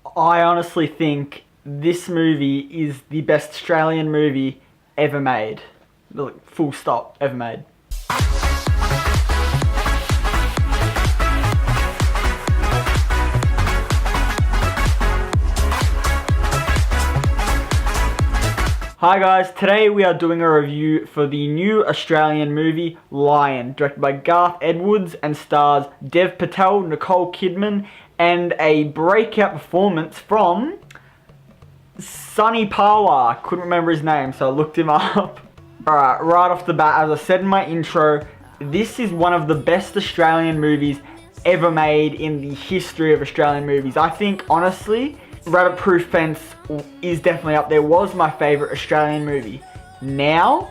I honestly think this movie is the best Australian movie ever made. Look, full stop, ever made. Hi guys, today we are doing a review for the new Australian movie Lion, directed by Garth Edwards and stars Dev Patel, Nicole Kidman, and a breakout performance from Sonny Pawar. Couldn't remember his name, so I looked him up. Alright, right off the bat, as I said in my intro, this is one of the best Australian movies ever made in the history of Australian movies. I think, honestly, Rabbit Proof Fence is definitely up there. Was my favourite Australian movie. Now,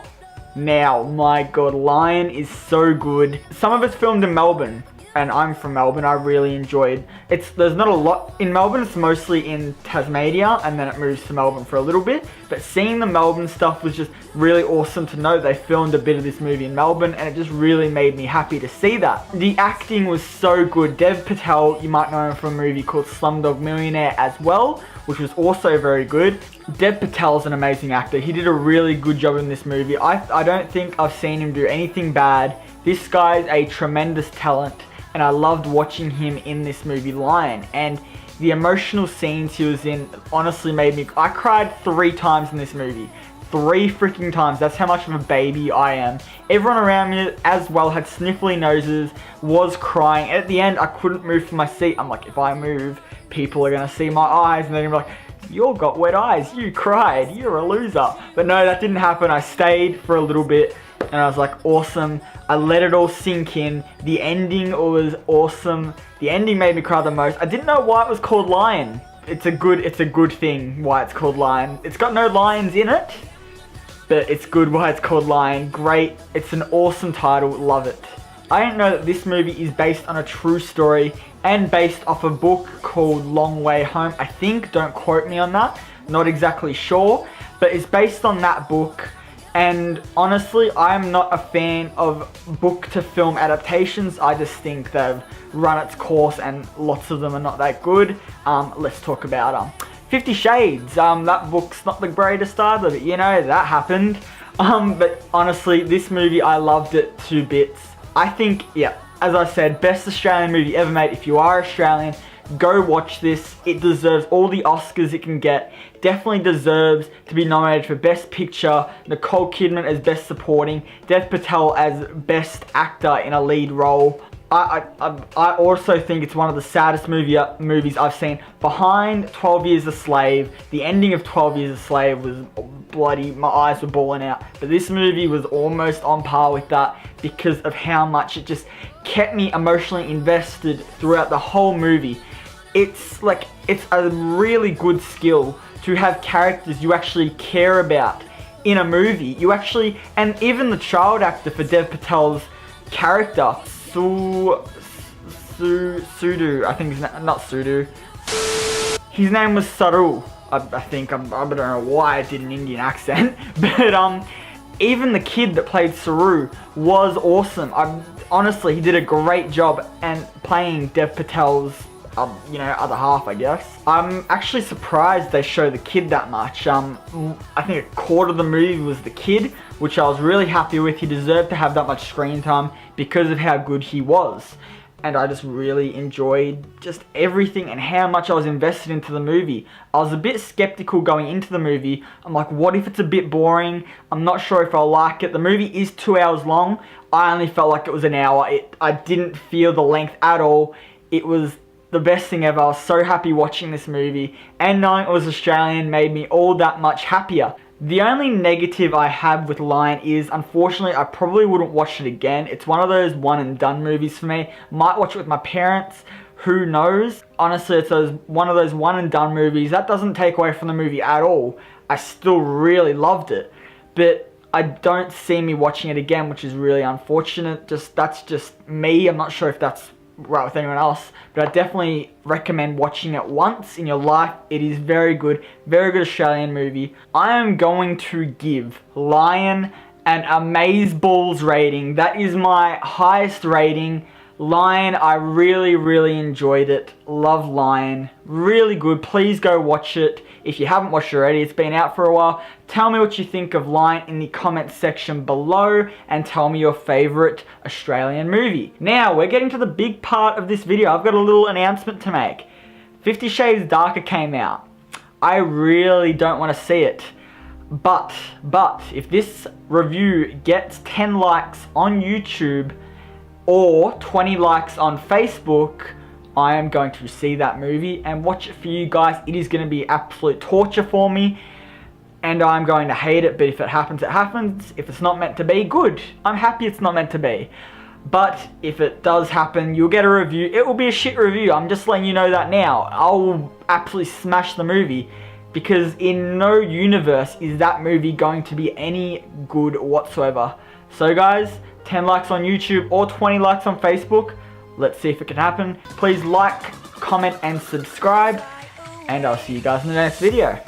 my god, Lion is so good. Some of it's filmed in Melbourne, and I'm from Melbourne. I really enjoyed it. There's not a lot in Melbourne. It's mostly in Tasmania, and then it moves to Melbourne for a little bit. But seeing the Melbourne stuff was just really awesome to know. They filmed a bit of this movie in Melbourne, and it just really made me happy to see that. The acting was so good. Dev Patel, you might know him from a movie called Slumdog Millionaire as well, which was also very good. Dev Patel's an amazing actor. He did a really good job in this movie. I don't think I've seen him do anything bad. This guy's a tremendous talent, and I loved watching him in this movie Lion. And the emotional scenes he was in honestly made me... I cried 3 times in this movie. 3 freaking times. That's how much of a baby I am. Everyone around me as well had sniffly noses, was crying. At the end, I couldn't move from my seat. I'm like, if I move, people are going to see my eyes, and they're going to be like, you got wet eyes, you cried, you're a loser. But no, that didn't happen. I stayed for a little bit, and I was like, awesome. I let it all sink in. The ending was awesome. The ending made me cry the most. I didn't know why it was called Lion. It's a good thing why it's called Lion. It's got no lions in it, but it's good why it's called Lion. Great. It's an awesome title. Love it. I didn't know that this movie is based on a true story and based off a book called Long Way Home. I think, don't quote me on that. Not exactly sure, but it's based on that book. And honestly, I'm not a fan of book to film adaptations. I just think they've run its course and lots of them are not that good. Let's talk about 50 Shades. That book's not the greatest either, but you know, that happened. But honestly, this movie, I loved it to bits. I think, yeah, as I said, best Australian movie ever made. If you are Australian, go watch this. It deserves all the Oscars it can get. Definitely deserves to be nominated for Best Picture, Nicole Kidman as Best Supporting, Dev Patel as Best Actor in a Lead Role. I also think it's one of the saddest movies I've seen. Behind 12 Years a Slave, the ending of 12 Years a Slave was bloody, my eyes were bawling out. But this movie was almost on par with that because of how much it just kept me emotionally invested throughout the whole movie. It's a really good skill to have characters you actually care about in a movie. And even the child actor for Dev Patel's character, Sudu, I think his name, not Sudu. His name was Saru, I think. I don't know why I did an Indian accent, but even the kid that played Saru was awesome. Honestly, he did a great job and playing Dev Patel's, other half, I guess. I'm actually surprised they show the kid that much. I think a quarter of the movie was the kid, which I was really happy with. He deserved to have that much screen time because of how good he was. And I just really enjoyed just everything and how much I was invested into the movie. I was a bit skeptical going into the movie. I'm like, what if it's a bit boring? I'm not sure if I'll like it. The movie is 2 hours long. I only felt like it was an hour. I didn't feel the length at all. It was the best thing ever. I was so happy watching this movie, and knowing it was Australian made me all that much happier. The only negative I have with Lion is, unfortunately, I probably wouldn't watch it again. It's one of those one and done movies for me. Might watch it with my parents, who knows? Honestly, it's one of those one and done movies. That doesn't take away from the movie at all. I still really loved it, but I don't see me watching it again, which is really unfortunate. That's just me. I'm not sure if that's right with anyone else, but I definitely recommend watching it once in your life. It is very good Australian movie. I am going to give Lion an amazeballs rating. That is my highest rating. Lion, I really enjoyed it. Love Lion. Really good. Please go watch it. If you haven't watched it already, it's been out for a while. Tell me what you think of Lion in the comments section below and tell me your favorite Australian movie. Now, we're getting to the big part of this video. I've got a little announcement to make. 50 Shades Darker came out. I really don't want to see it. But, if this review gets 10 likes on YouTube or 20 likes on Facebook, I am going to see that movie and watch it for you guys. It is going to be absolute torture for me, and I'm going to hate it, but if it happens, it happens. If it's not meant to be, good. I'm happy it's not meant to be. But if it does happen, you'll get a review. It will be a shit review. I'm just letting you know that now. I'll absolutely smash the movie, because in no universe is that movie going to be any good whatsoever. So guys, 10 likes on YouTube or 20 likes on Facebook. Let's see if it can happen. Please like, comment, and subscribe. And I'll see you guys in the next video.